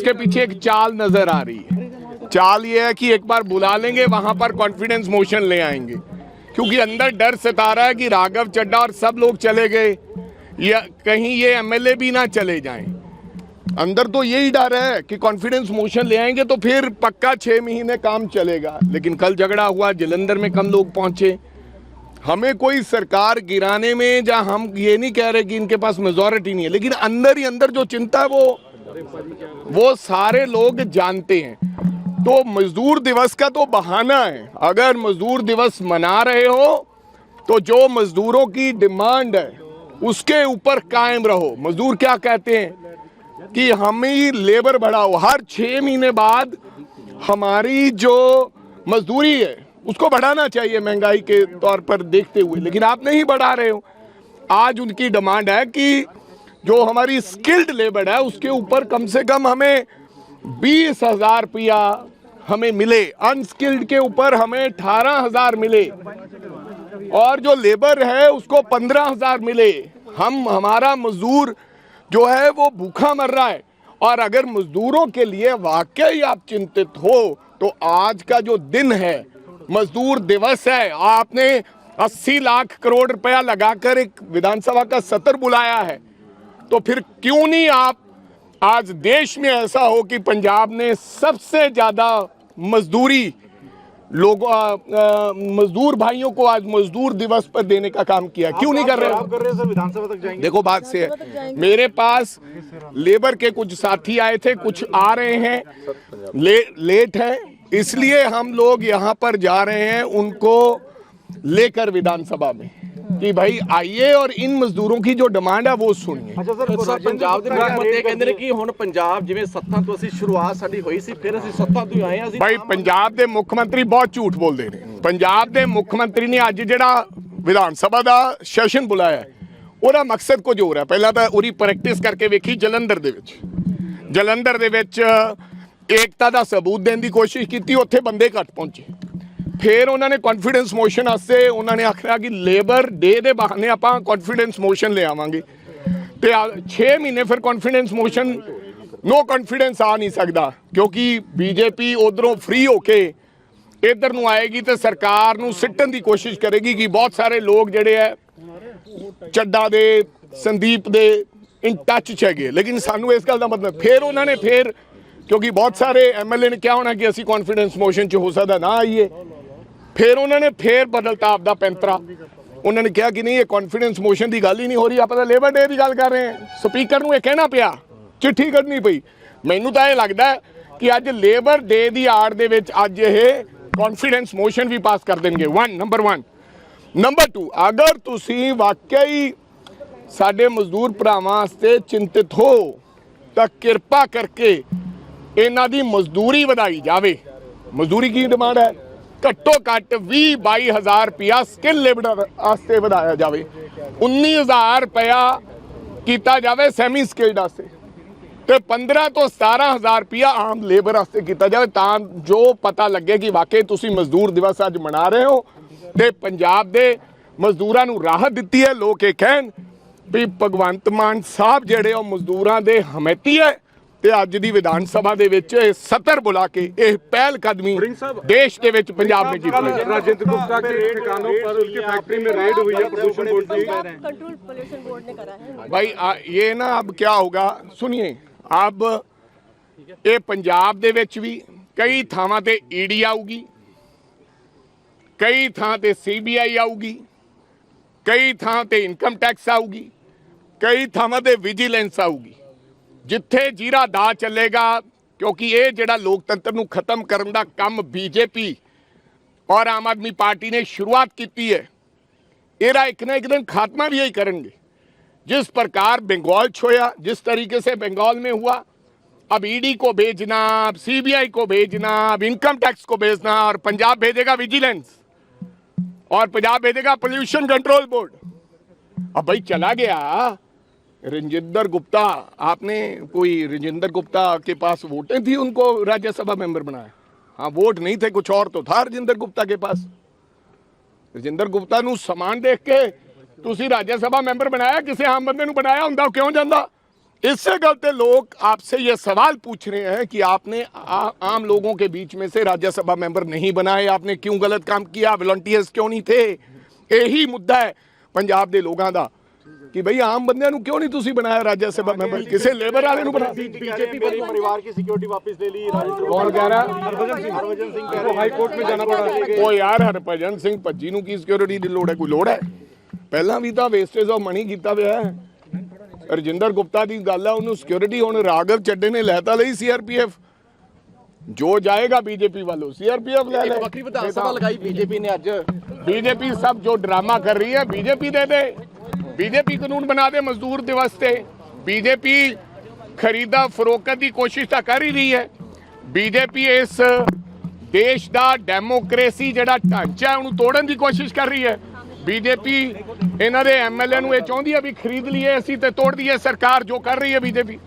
इसके पीछे एक चाल नजर आ रही है। चाल ये है कि एक बार बुला लेंगे, वहां पर कॉन्फिडेंस मोशन ले आएंगे, क्योंकि अंदर डर सता रहा है कि राघव चड्ढा और सब लोग चले गए या कहीं ये एमएलए भी ना चले जाएं। अंदर तो यही डर है कि कॉन्फिडेंस मोशन ले आएंगे तो फिर पक्का 6 महीने काम चलेगा। लेकिन कल झगड़ा हुआ, जलंधर में कम लोग पहुंचे। हमें कोई सरकार गिराने में, या हम ये नहीं कह रहे कि इनके पास मेजॉरिटी नहीं है, लेकिन अंदर ही अंदर जो चिंता है वो सारे लोग जानते हैं। तो मजदूर दिवस का तो बहाना है। अगर मजदूर दिवस मना रहे हो तो जो मजदूरों की डिमांड है उसके ऊपर कायम रहो। मजदूर क्या कहते हैं कि हमें लेबर बढ़ाओ। हर 6 महीने बाद हमारी जो मजदूरी है उसको बढ़ाना चाहिए महंगाई के तौर पर देखते हुए, लेकिन आप नहीं बढ़ा रहे हो। आज उनकी डिमांड है कि जो हमारी स्किल्ड लेबर है उसके ऊपर कम से कम हमें 20,000 रुपया हमें मिले, अनस्किल्ड के ऊपर हमें 18,000 मिले, और जो लेबर है उसको 15,000 मिले। हमारा मजदूर जो है वो भूखा मर रहा है। और अगर मजदूरों के लिए वाकई आप चिंतित हो तो आज का जो दिन है मजदूर दिवस है, आपने 80 लाख करोड़ रुपया लगाकर एक विधानसभा का सत्र बुलाया है, तो फिर क्यों नहीं आप आज देश में ऐसा हो कि पंजाब ने सबसे ज्यादा मजदूरी मजदूर भाइयों को आज मजदूर दिवस पर देने का काम किया। क्यों नहीं कर रहे हो? विधानसभा तक जाएंगे? देखो बात से है, मेरे पास लेबर के कुछ साथी आए थे, कुछ आ रहे हैं, लेट हैं, इसलिए हम लोग यहाँ पर जा रहे हैं उनको लेकर विधानसभा में कि भाई आइए और इन मजदूरों की जो डिमांड है वो सुनिए। अच्छा सर, पंजाब ਦੇ ਮੁੱਖ ਮੰਤਰੀ ਕਹਿੰਦੇ ਨੇ ਕਿ ਹੁਣ ਪੰਜਾਬ ਜਿਵੇਂ ਸੱਤਾਂ ਤੋਂ ਅਸੀਂ ਸ਼ੁਰੂਆਤ ਸਾਡੀ ਹੋਈ ਸੀ, ਫਿਰ ਅਸੀਂ ਸੱਤਾਂ ਤੋਂ ਹੀ ਆਏ ਹਾਂ। ਅਸੀਂ ਭਾਈ ਪੰਜਾਬ ਦੇ ਮੁੱਖ ਮੰਤਰੀ ਬਹੁਤ ਝੂਠ ਬੋਲਦੇ ਨੇ। ਪੰਜਾਬ ਦੇ ਮੁੱਖ ਮੰਤਰੀ ਨੇ ਅੱਜ ਜਿਹੜਾ ਵਿਧਾਨ ਸਭਾ ਦਾ ਸੈਸ਼ਨ ਬੁਲਾਇਆ ਉਹਦਾ ਮਕਸਦ ਕੁਝ ਹੋਰ ਹੈ। ਪਹਿਲਾਂ ਤਾਂ ਉਹਦੀ ਪ੍ਰੈਕਟਿਸ ਕਰਕੇ ਵੇਖੀ ਜਲੰਧਰ ਦੇ ਵਿੱਚ ਏਕਤਾ ਦਾ ਸਬੂਤ ਦੇਣ ਦੀ ਕੋਸ਼ਿਸ਼ ਕੀਤੀ, ਉੱਥੇ ਬੰਦੇ ਘੱਟ ਪਹੁੰਚੇ। फिर उन्होंने कॉन्फिडेंस मोशन वास्ते उन्होंने आखिया कि लेबर डे के बहाने आप कॉन्फिडेंस मोशन ले आवांगे, तो 6 महीने फिर कॉन्फिडेंस मोशन नो कॉन्फिडेंस आ नहीं सकता, क्योंकि बीजेपी उधरों फ्री होके इधर नूं आएगी तो सरकार नूं सिट्टण की कोशिश करेगी कि बहुत सारे लोग जिहड़े है चड्डा दे संदीप दे इन टच च है। लेकिन सानू इस गल का मतलब फिर उन्होंने क्योंकि बहुत सारे एमएलए ने क्या होना कि असी कॉन्फिडेंस मोशन च हो सकता ना आइए, फिर उन्होंने फिर बदलता आपका पैंतरा। उन्होंने कहा कि नहीं ये कॉन्फिडेंस मोशन की गल ही नहीं हो रही, आप लेबर डे की गल कर रहे हैं। स्पीकर नूं ये कहना पिया, चिट्ठी कढ़नी पई। मैनूं तां ये लगदा है कि अज लेबर डे की आड़ दे विच अज ये कॉन्फिडेंस मोशन भी पास कर देंगे। नंबर 1 नंबर 2, अगर तुसीं वाकई साडे मजदूर भरावां वास्ते चिंतित हो तो किरपा करके इन्हां दी मजदूरी वधाई जावे। मजदूरी की डिमांड है? घट्टो घट्ट 20-22 हज़ार रुपया स्किल लेबर वास्ते वधाया जाए, 19,000 रुपया किया जाए सैमी स्किल्ड वास्ते, तो 15 तो 17,000 रुपया आम लेबर वास्ते किया जाए, तां जो पता लगे कि वाकई तुसीं मजदूर दिवस अज मना रहे हो तो पंजाब के मजदूरों को राहत दी है। लोग ये कहन भी भगवंत मान साहब जिहड़े मजदूरों के हमैती है, ਤੇ ਅੱਜ ਦੀ ਵਿਧਾਨ ਸਭਾ ਦੇ ਵਿੱਚ ਇਹ ਸਤਰ ਬੁਲਾ ਕੇ ਇਹ ਪਹਿਲ ਕਦਮੀ देश के ਵਿੱਚ पंजाब में जीत ली। राजेंद्र गुप्ता के ठिकानों पर उनकी फैक्ट्री में रेड हुई है, प्रदूषण बोर्ड कंट्रोल पोल्यूशन बोर्ड ने करा है। भाई ये ना अब क्या होगा सुनिए, अब ये पंजाब ਦੇ ਵਿੱਚ भी कई ਥਾਵਾਂ ਤੇ ईडी आऊगी, कई ਥਾਂ ਤੇ CBI आऊगी, कई ਥਾਂ ਤੇ इनकम टैक्स आऊगी, कई ਥਾਵਾਂ ਤੇ विजिलेंस आऊगी। जिथे जीरा दा चलेगा, क्योंकि ये जिहड़ा लोकतंत्र नूं खत्म करन दा काम बीजेपी और आम आदमी पार्टी ने शुरुआत की है, इहदा एक ना एक दिन खात्मा भी यही करेंगे। जिस प्रकार बंगाल होया, जिस तरीके से बंगाल में हुआ, अब ईडी को भेजना, अब CBI को भेजना, अब इनकम टैक्स को भेजना, और पंजाब भेजेगा विजिलेंस, और पंजाब भेजेगा पोल्यूशन कंट्रोल बोर्ड। अब भाई चला गया रजिंदर गुप्ता, आपने कोई रजिंदर गुप्ता के पास वोटें थी, उनको राज्यसभा मेंबर बनाया? हाँ, वोट नहीं थे, कुछ और तो था रजिंदर गुप्ता के पास। रजिंदर गुप्ता नूं समान देख के तुसीं राज्यसभा मैंबर बनाया, किसी आम बंदे नूं बनाया हुंदा क्यों जांदा? इससे गलते लोग आपसे ये सवाल पूछ रहे हैं कि आपने आम लोगों के बीच में से राज्यसभा मेंबर नहीं बनाए, आपने क्यों गलत काम किया, वॉलंटियर्स क्यों नहीं थे। यही मुद्दा है पंजाब के लोगों का कि भाई आम बंदिਆਂ ਨੂੰ क्यों नहीं ਤੁਸੀਂ बनाया राज्यसभा मेंबर, किसी लेबर वाले ਨੂੰ बना। बीजेपी परिवार की सिक्योरिटी वापस ले ली। कौन कह रहा है? हरभजन सिंह कह रहे हैं हाई कोर्ट में जाना पड़ा। ਉਹ ਯਾਰ ਹਰਭਜਨ ਸਿੰਘ ਭੱਜੀ ਨੂੰ ਕੀ ਸਿਕਿਉਰਿਟੀ ਦੀ ਲੋੜ ਹੈ? ਕੋਈ ਲੋੜ ਹੈ? ਪਹਿਲਾਂ ਵੀ ਤਾਂ ਵੇਸਟੇਜ ਆਫ ਮਨੀ ਕੀਤਾ ਹੋਇਆ ਹੈ। ਰਜਿੰਦਰ ਗੁਪਤਾ ਦੀ ਗੱਲ ਹੈ, ਉਹਨੂੰ ਸਿਕਿਉਰਿਟੀ ਹੁਣ ਰਾਘਵ ਚੱਡੇ ਨੇ ਲੈਤਾ ਲਈ ਸੀਆਰਪੀਐਫ। ਜੋ ਜਾਏਗਾ बीजेपी वालों सीआरपीएफ ले ले। ਵੱਖਰੀ ਵਿਧਾਨ ਸਭਾ ਲਗਾਈ ਬੀਜੇਪੀ ਨੇ ਅੱਜ। बीजेपी सब जो ड्रामा कर रही है बीजेपी दे दे, बीजेपी कानून बना दे मजदूर दिवस से। बीजेपी खरीदा फरोख्त की कोशिश तो कर ही रही है। बीजेपी इस देश का डेमोक्रेसी जिहड़ा ढांचा उन्होंने तोड़न की कोशिश कर रही है। बीजेपी इन्हों के MLA नूं ये चाहती है भी खरीद लीए असीं ते तोड़ दईए सरकार, जो कर रही है बीजेपी।